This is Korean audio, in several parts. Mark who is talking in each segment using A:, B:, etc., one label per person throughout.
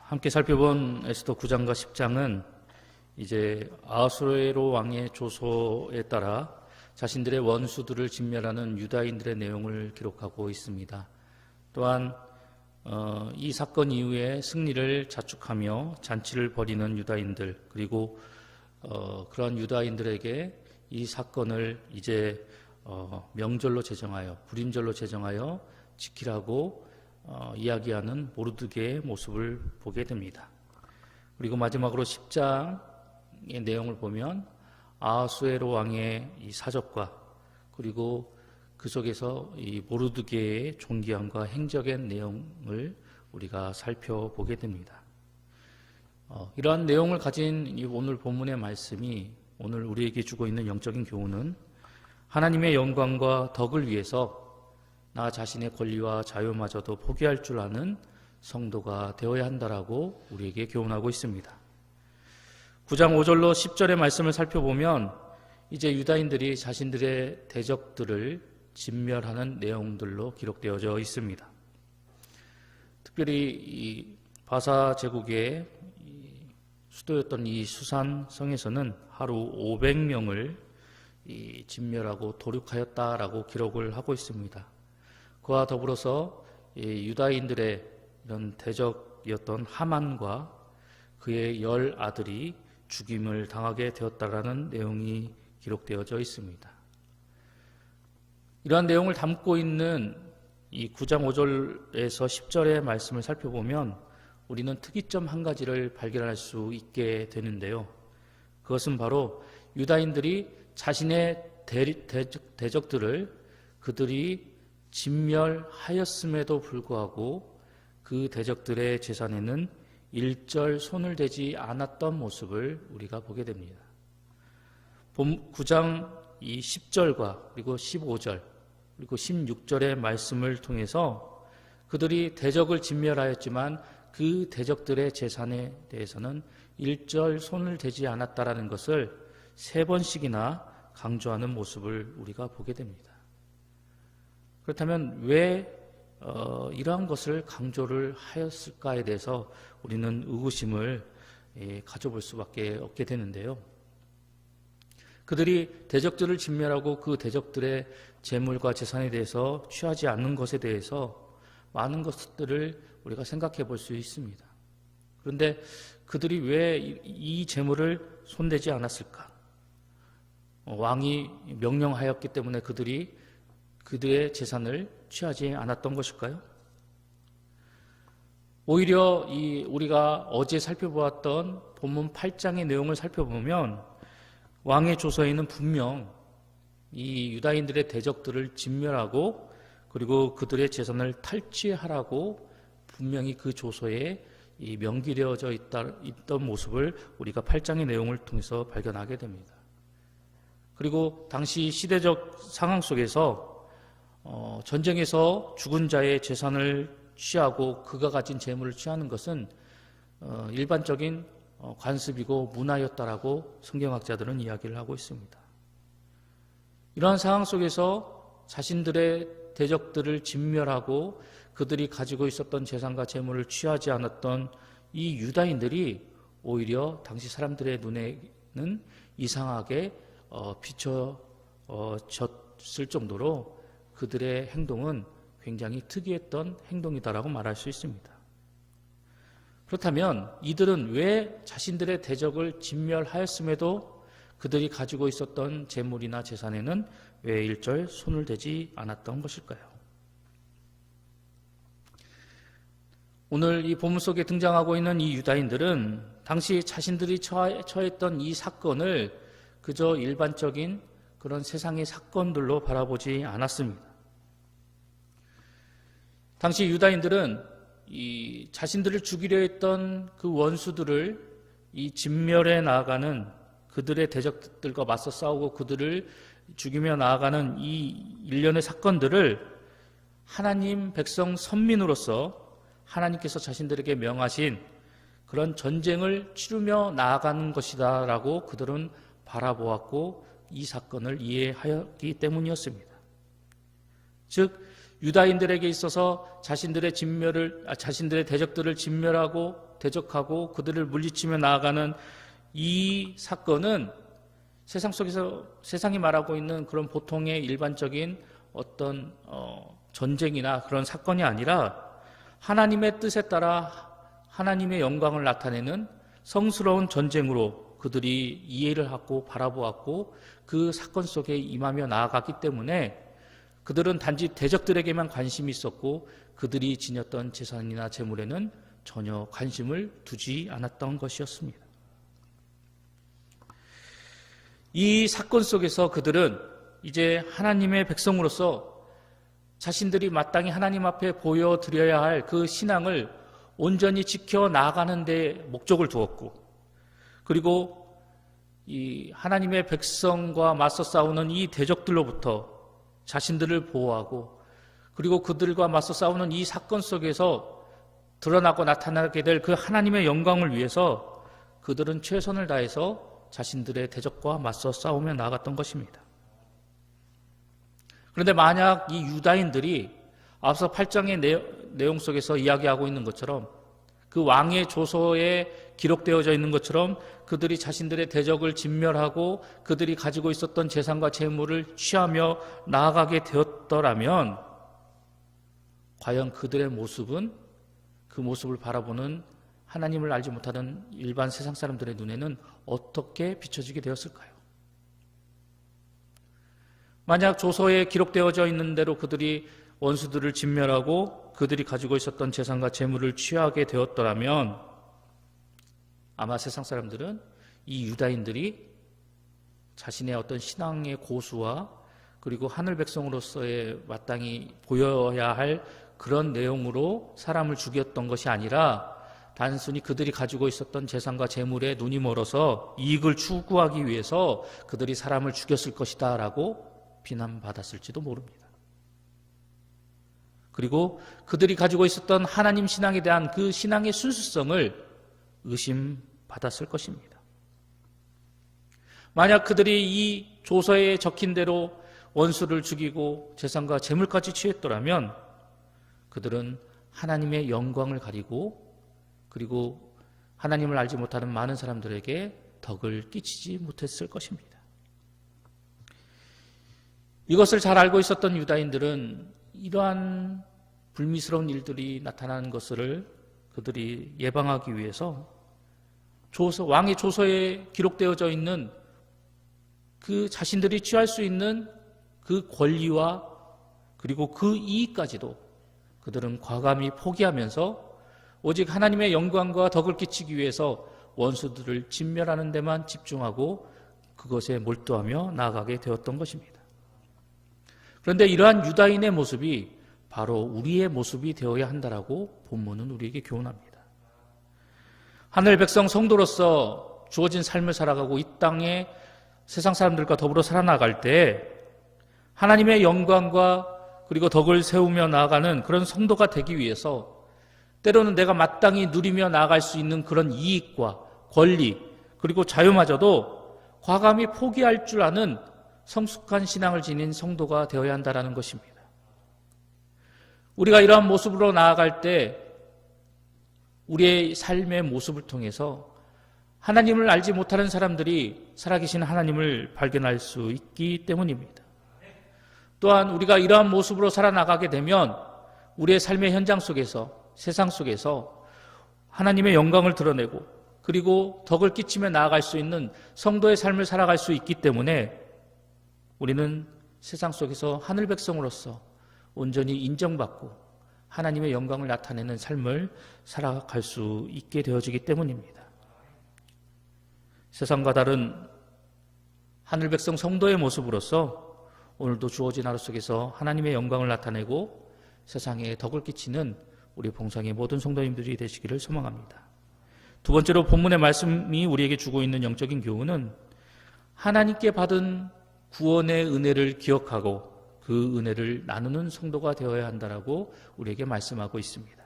A: 함께 살펴본 에스더 9장과 10장은 이제 아하수에로 왕의 조서에 따라 자신들의 원수들을 진멸하는 유다인들의 내용을 기록하고 있습니다. 또한 이 사건 이후에 승리를 자축하며 잔치를 벌이는 유다인들, 그리고 그러한 유다인들에게 이 사건을 이제 명절로 제정하여, 불임절로 제정하여 지키라고 이야기하는 모르드게의 모습을 보게 됩니다. 그리고 마지막으로 10장의 내용을 보면 아하수에로 왕의 이 사적과 그리고 그 속에서 이 모르드게의 존귀함과 행적의 내용을 우리가 살펴보게 됩니다. 이러한 내용을 가진 이 오늘 본문의 말씀이 오늘 우리에게 주고 있는 영적인 교훈은 하나님의 영광과 덕을 위해서 나 자신의 권리와 자유마저도 포기할 줄 아는 성도가 되어야 한다라고 우리에게 교훈하고 있습니다. 9장 5절로 10절의 말씀을 살펴보면 이제 유다인들이 자신들의 대적들을 진멸하는 내용들로 기록되어져 있습니다. 특별히 이 바사 제국의 수도였던 이 수산 성에서는 하루 500명을 진멸하고 도륙하였다라고 기록을 하고 있습니다. 그와 더불어서 유다인들의 이런 대적이었던 하만과 그의 10 아들이 죽임을 당하게 되었다라는 내용이 기록되어져 있습니다. 이러한 내용을 담고 있는 이 9장 5절에서 10절의 말씀을 살펴보면 우리는 특이점 한 가지를 발견할 수 있게 되는데요. 그것은 바로 유다인들이 자신의 대적들을 그들이 진멸하였음에도 불구하고 그 대적들의 재산에는 일절 손을 대지 않았던 모습을 우리가 보게 됩니다. 9장 10절과 그리고 15절 그리고 16절의 말씀을 통해서 그들이 대적을 진멸하였지만 그 대적들의 재산에 대해서는 일절 손을 대지 않았다라는 것을 3번씩이나 강조하는 모습을 우리가 보게 됩니다. 그렇다면 왜 이러한 것을 강조를 하였을까에 대해서 우리는 의구심을 가져볼 수밖에 없게 되는데요. 그들이 대적들을 진멸하고 그 대적들의 재물과 재산에 대해서 취하지 않는 것에 대해서 많은 것들을 우리가 생각해 볼 수 있습니다. 그런데 그들이 왜 이 재물을 손대지 않았을까? 왕이 명령하였기 때문에 그들의 재산을 취하지 않았던 것일까요? 오히려 우리가 어제 살펴보았던 본문 8장의 내용을 살펴보면 왕의 조서에는 분명 이 유다인들의 대적들을 진멸하고 그리고 그들의 재산을 탈취하라고 분명히 그 조서에 명기되어져 있던 모습을 우리가 8장의 내용을 통해서 발견하게 됩니다. 그리고 당시 시대적 상황 속에서 전쟁에서 죽은 자의 재산을 취하고 그가 가진 재물을 취하는 것은 일반적인 관습이고 문화였다라고 성경학자들은 이야기를 하고 있습니다. 이러한 상황 속에서 자신들의 대적들을 진멸하고 그들이 가지고 있었던 재산과 재물을 취하지 않았던 이 유다인들이 오히려 당시 사람들의 눈에는 이상하게 비춰졌을 정도로 그들의 행동은 굉장히 특이했던 행동이다라고 말할 수 있습니다. 그렇다면 이들은 왜 자신들의 대적을 진멸하였음에도 그들이 가지고 있었던 재물이나 재산에는 왜 일절 손을 대지 않았던 것일까요? 오늘 이 본문 속에 등장하고 있는 이 유다인들은 당시 자신들이 처했던 이 사건을 그저 일반적인 그런 세상의 사건들로 바라보지 않았습니다. 당시 유다인들은 이 자신들을 죽이려 했던 그 원수들을 이 진멸해 나아가는 그들의 대적들과 맞서 싸우고 그들을 죽이며 나아가는 이 일련의 사건들을 하나님 백성 선민으로서 하나님께서 자신들에게 명하신 그런 전쟁을 치르며 나아가는 것이다라고 그들은 바라보았고 이 사건을 이해하였기 때문이었습니다. 즉 유다인들에게 있어서 자신들의 대적들을 진멸하고 대적하고 그들을 물리치며 나아가는 이 사건은 세상 속에서 세상이 말하고 있는 그런 보통의 일반적인 어떤 전쟁이나 그런 사건이 아니라 하나님의 뜻에 따라 하나님의 영광을 나타내는 성스러운 전쟁으로 그들이 이해를 하고 바라보았고 그 사건 속에 임하며 나아갔기 때문에 그들은 단지 대적들에게만 관심이 있었고 그들이 지녔던 재산이나 재물에는 전혀 관심을 두지 않았던 것이었습니다. 이 사건 속에서 그들은 이제 하나님의 백성으로서 자신들이 마땅히 하나님 앞에 보여드려야 할 그 신앙을 온전히 지켜 나아가는 데 목적을 두었고, 그리고 이 하나님의 백성과 맞서 싸우는 이 대적들로부터 자신들을 보호하고, 그리고 그들과 맞서 싸우는 이 사건 속에서 드러나고 나타나게 될 그 하나님의 영광을 위해서 그들은 최선을 다해서 자신들의 대적과 맞서 싸우며 나아갔던 것입니다. 그런데 만약 이 유다인들이 앞서 8장의 내용 속에서 이야기하고 있는 것처럼 그 왕의 조서에 기록되어져 있는 것처럼 그들이 자신들의 대적을 진멸하고 그들이 가지고 있었던 재산과 재물을 취하며 나아가게 되었더라면 과연 그들의 모습은 그 모습을 바라보는 하나님을 알지 못하는 일반 세상 사람들의 눈에는 어떻게 비춰지게 되었을까요? 만약 조서에 기록되어져 있는 대로 그들이 원수들을 진멸하고 그들이 가지고 있었던 재산과 재물을 취하게 되었더라면 아마 세상 사람들은 이 유다인들이 자신의 어떤 신앙의 고수와 그리고 하늘 백성으로서의 마땅히 보여야 할 그런 내용으로 사람을 죽였던 것이 아니라 단순히 그들이 가지고 있었던 재산과 재물에 눈이 멀어서 이익을 추구하기 위해서 그들이 사람을 죽였을 것이다 라고 비난받았을지도 모릅니다. 그리고 그들이 가지고 있었던 하나님 신앙에 대한 그 신앙의 순수성을 의심받았을 것입니다. 만약 그들이 이 조서에 적힌 대로 원수를 죽이고 재산과 재물까지 취했더라면 그들은 하나님의 영광을 가리고 그리고 하나님을 알지 못하는 많은 사람들에게 덕을 끼치지 못했을 것입니다. 이것을 잘 알고 있었던 유다인들은 이러한 불미스러운 일들이 나타나는 것을 그들이 예방하기 위해서 왕의 조서에 기록되어져 있는 그 자신들이 취할 수 있는 그 권리와 그리고 그 이익까지도 그들은 과감히 포기하면서 오직 하나님의 영광과 덕을 끼치기 위해서 원수들을 진멸하는 데만 집중하고 그것에 몰두하며 나아가게 되었던 것입니다. 그런데 이러한 유다인의 모습이 바로 우리의 모습이 되어야 한다라고 본문은 우리에게 교훈합니다. 하늘 백성 성도로서 주어진 삶을 살아가고 이 땅에 세상 사람들과 더불어 살아나갈 때 하나님의 영광과 그리고 덕을 세우며 나아가는 그런 성도가 되기 위해서 때로는 내가 마땅히 누리며 나아갈 수 있는 그런 이익과 권리 그리고 자유마저도 과감히 포기할 줄 아는 성숙한 신앙을 지닌 성도가 되어야 한다는 것입니다. 우리가 이러한 모습으로 나아갈 때 우리의 삶의 모습을 통해서 하나님을 알지 못하는 사람들이 살아계신 하나님을 발견할 수 있기 때문입니다. 또한 우리가 이러한 모습으로 살아나가게 되면 우리의 삶의 현장 속에서 세상 속에서 하나님의 영광을 드러내고 그리고 덕을 끼치며 나아갈 수 있는 성도의 삶을 살아갈 수 있기 때문에 우리는 세상 속에서 하늘 백성으로서 온전히 인정받고 하나님의 영광을 나타내는 삶을 살아갈 수 있게 되어지기 때문입니다. 세상과 다른 하늘 백성 성도의 모습으로서 오늘도 주어진 하루 속에서 하나님의 영광을 나타내고 세상에 덕을 끼치는 우리 봉상의 모든 성도님들이 되시기를 소망합니다. 두 번째로 본문의 말씀이 우리에게 주고 있는 영적인 교훈은 하나님께 받은 구원의 은혜를 기억하고 그 은혜를 나누는 성도가 되어야 한다라고 우리에게 말씀하고 있습니다.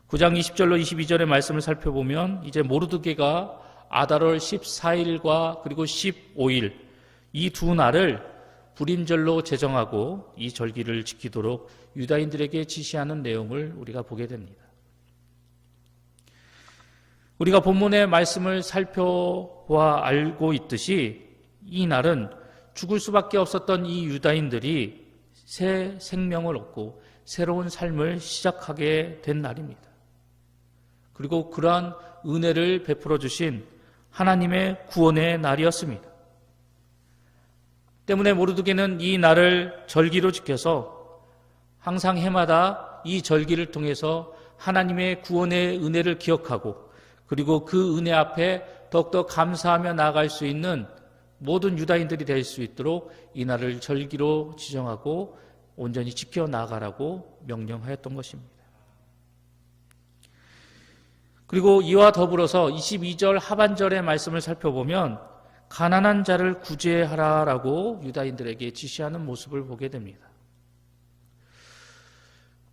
A: 9장 20절로 22절의 말씀을 살펴보면 이제 모르드게가 아달월 14일과 그리고 15일 이 두 날을 불임절로 제정하고 이 절기를 지키도록 유다인들에게 지시하는 내용을 우리가 보게 됩니다. 우리가 본문의 말씀을 살펴보아 알고 있듯이 이 날은 죽을 수밖에 없었던 이 유다인들이 새 생명을 얻고 새로운 삶을 시작하게 된 날입니다. 그리고 그러한 은혜를 베풀어 주신 하나님의 구원의 날이었습니다. 때문에 모르드게는 이 날을 절기로 지켜서 항상 해마다 이 절기를 통해서 하나님의 구원의 은혜를 기억하고 그리고 그 은혜 앞에 더욱더 감사하며 나아갈 수 있는 모든 유다인들이 될 수 있도록 이 날을 절기로 지정하고 온전히 지켜 나가라고 명령하였던 것입니다. 그리고 이와 더불어서 22절 하반절의 말씀을 살펴보면 가난한 자를 구제하라라고 유다인들에게 지시하는 모습을 보게 됩니다.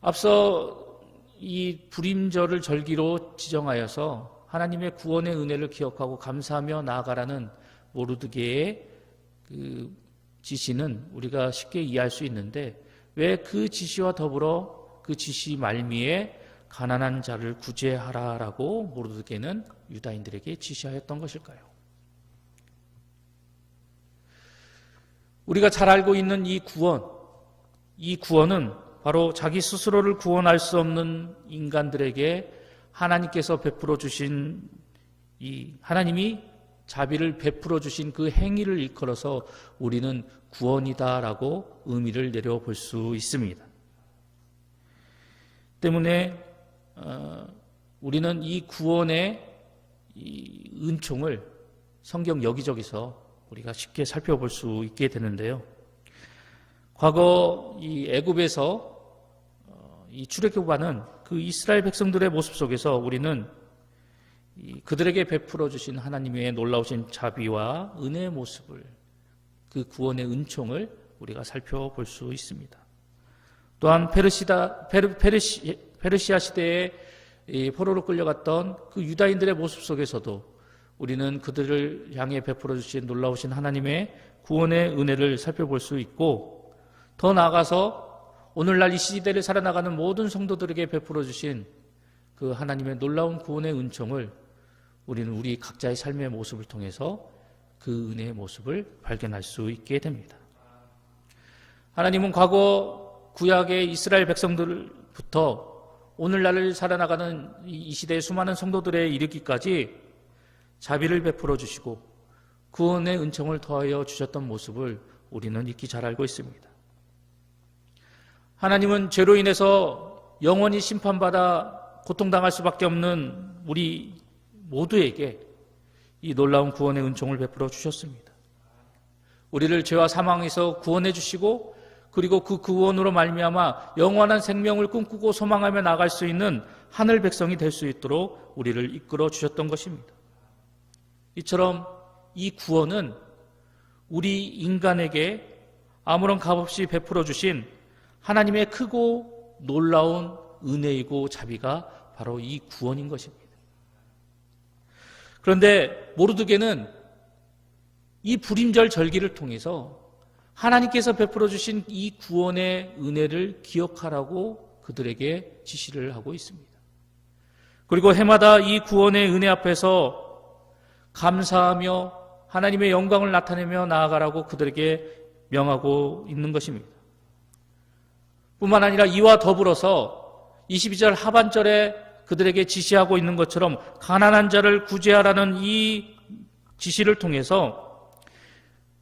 A: 앞서 이 불임절을 절기로 지정하여서 하나님의 구원의 은혜를 기억하고 감사하며 나아가라는 모르드게의 그 지시는 우리가 쉽게 이해할 수 있는데 왜 그 지시와 더불어 그 지시 말미에 가난한 자를 구제하라라고 모르드게는 유다인들에게 지시하였던 것일까요? 우리가 잘 알고 있는 이 구원은 바로 자기 스스로를 구원할 수 없는 인간들에게 하나님께서 베풀어 주신 이 하나님이 자비를 베풀어 주신 그 행위를 일컬어서 우리는 구원이다라고 의미를 내려볼 수 있습니다. 때문에 우리는 이 구원의 이 은총을 성경 여기저기서 우리가 쉽게 살펴볼 수 있게 되는데요. 과거 이 애굽에서 이 출애굽하는 그 이스라엘 백성들의 모습 속에서 우리는 그들에게 베풀어 주신 하나님의 놀라우신 자비와 은혜의 모습을 그 구원의 은총을 우리가 살펴볼 수 있습니다. 또한 페르시아 시대에 포로로 끌려갔던 그 유다인들의 모습 속에서도 우리는 그들을 향해 베풀어 주신 놀라우신 하나님의 구원의 은혜를 살펴볼 수 있고 더 나아가서 오늘날 이 시대를 살아나가는 모든 성도들에게 베풀어 주신 그 하나님의 놀라운 구원의 은총을 우리는 우리 각자의 삶의 모습을 통해서 그 은혜의 모습을 발견할 수 있게 됩니다. 하나님은 과거 구약의 이스라엘 백성들부터 오늘날을 살아나가는 이 시대의 수많은 성도들에 이르기까지 자비를 베풀어 주시고 구원의 은총을 더하여 주셨던 모습을 우리는 익히 잘 알고 있습니다. 하나님은 죄로 인해서 영원히 심판받아 고통당할 수밖에 없는 우리 모두에게 이 놀라운 구원의 은총을 베풀어 주셨습니다. 우리를 죄와 사망에서 구원해 주시고 그리고 그 구원으로 말미암아 영원한 생명을 꿈꾸고 소망하며 나갈 수 있는 하늘 백성이 될 수 있도록 우리를 이끌어 주셨던 것입니다. 이처럼 이 구원은 우리 인간에게 아무런 값없이 베풀어 주신 하나님의 크고 놀라운 은혜이고 자비가 바로 이 구원인 것입니다. 그런데 모르드게는 이 불임절 절기를 통해서 하나님께서 베풀어 주신 이 구원의 은혜를 기억하라고 그들에게 지시를 하고 있습니다. 그리고 해마다 이 구원의 은혜 앞에서 감사하며 하나님의 영광을 나타내며 나아가라고 그들에게 명하고 있는 것입니다. 뿐만 아니라 이와 더불어서 22절 하반절에 그들에게 지시하고 있는 것처럼 가난한 자를 구제하라는 이 지시를 통해서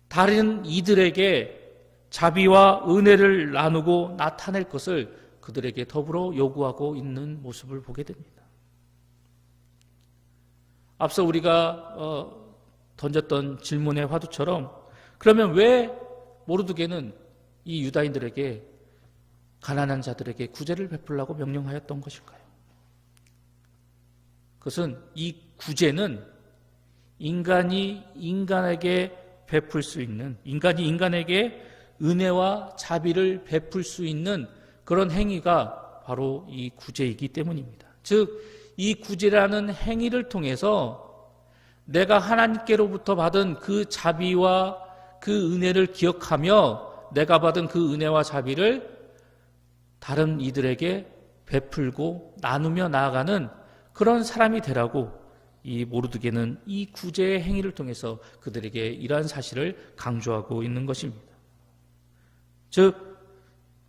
A: 다른 이들에게 자비와 은혜를 나누고 나타낼 것을 그들에게 더불어 요구하고 있는 모습을 보게 됩니다. 앞서 우리가 던졌던 질문의 화두처럼 그러면 왜 모르드게는 이 유다인들에게 가난한 자들에게 구제를 베풀라고 명령하였던 것일까요? 그것은 이 구제는 인간이 인간에게 베풀 수 있는, 인간이 인간에게 은혜와 자비를 베풀 수 있는 그런 행위가 바로 이 구제이기 때문입니다. 즉, 이 구제라는 행위를 통해서 내가 하나님께로부터 받은 그 자비와 그 은혜를 기억하며 내가 받은 그 은혜와 자비를 다른 이들에게 베풀고 나누며 나아가는 그런 사람이 되라고 이 모르드게는 이 구제의 행위를 통해서 그들에게 이러한 사실을 강조하고 있는 것입니다. 즉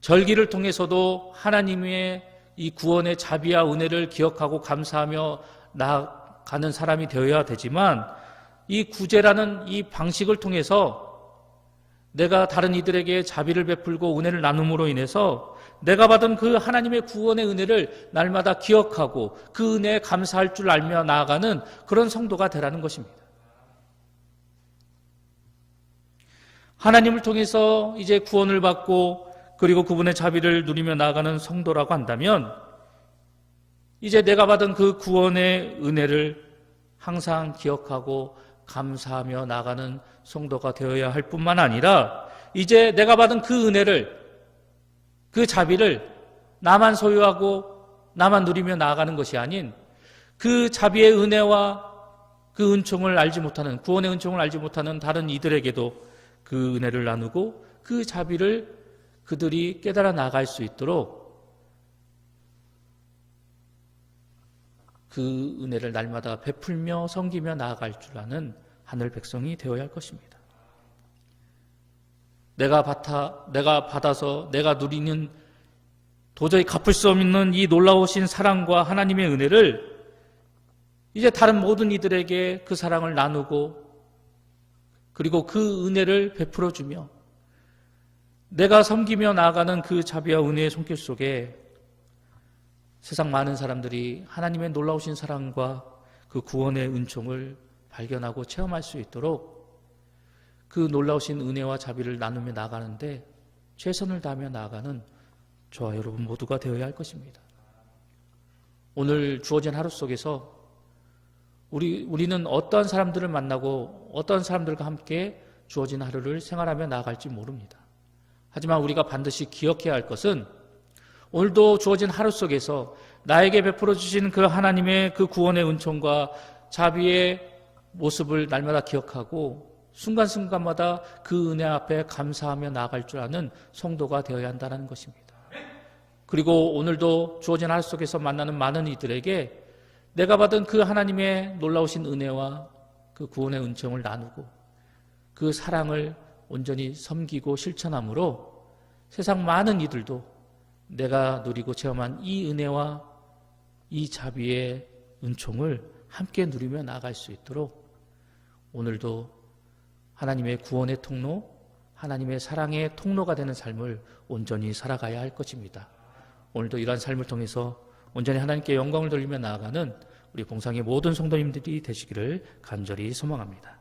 A: 절기를 통해서도 하나님의 이 구원의 자비와 은혜를 기억하고 감사하며 나아가는 사람이 되어야 되지만, 이 구제라는 이 방식을 통해서 내가 다른 이들에게 자비를 베풀고 은혜를 나눔으로 인해서 내가 받은 그 하나님의 구원의 은혜를 날마다 기억하고 그 은혜에 감사할 줄 알며 나아가는 그런 성도가 되라는 것입니다. 하나님을 통해서 이제 구원을 받고 그리고 그분의 자비를 누리며 나아가는 성도라고 한다면, 이제 내가 받은 그 구원의 은혜를 항상 기억하고 감사하며 나아가는 성도가 되어야 할 뿐만 아니라, 이제 내가 받은 그 은혜를, 그 자비를 나만 소유하고 나만 누리며 나아가는 것이 아닌, 그 자비의 은혜와 그 은총을 알지 못하는, 구원의 은총을 알지 못하는 다른 이들에게도 그 은혜를 나누고 그 자비를 그들이 깨달아 나갈 수 있도록 그 은혜를 날마다 베풀며 섬기며 나아갈 줄 아는 하늘 백성이 되어야 할 것입니다. 내가 받아서 내가 누리는 도저히 갚을 수 없는 이 놀라우신 사랑과 하나님의 은혜를 이제 다른 모든 이들에게 그 사랑을 나누고 그리고 그 은혜를 베풀어 주며 내가 섬기며 나아가는 그 자비와 은혜의 손길 속에 세상 많은 사람들이 하나님의 놀라우신 사랑과 그 구원의 은총을 발견하고 체험할 수 있도록 그 놀라우신 은혜와 자비를 나누며 나아가는데 최선을 다하며 나아가는 저와 여러분 모두가 되어야 할 것입니다. 오늘 주어진 하루 속에서 우리는 어떠한 사람들을 만나고 어떠한 사람들과 함께 주어진 하루를 생활하며 나아갈지 모릅니다. 하지만 우리가 반드시 기억해야 할 것은 오늘도 주어진 하루 속에서 나에게 베풀어 주신 그 하나님의 그 구원의 은총과 자비의 모습을 날마다 기억하고 순간순간마다 그 은혜 앞에 감사하며 나아갈 줄 아는 성도가 되어야 한다는 것입니다. 그리고 오늘도 주어진 하루 속에서 만나는 많은 이들에게 내가 받은 그 하나님의 놀라우신 은혜와 그 구원의 은총을 나누고 그 사랑을 온전히 섬기고 실천함으로 세상 많은 이들도 내가 누리고 체험한 이 은혜와 이 자비의 은총을 함께 누리며 나아갈 수 있도록 오늘도 하나님의 구원의 통로, 하나님의 사랑의 통로가 되는 삶을 온전히 살아가야 할 것입니다. 오늘도 이러한 삶을 통해서 온전히 하나님께 영광을 돌리며 나아가는 우리 봉상의 모든 성도님들이 되시기를 간절히 소망합니다.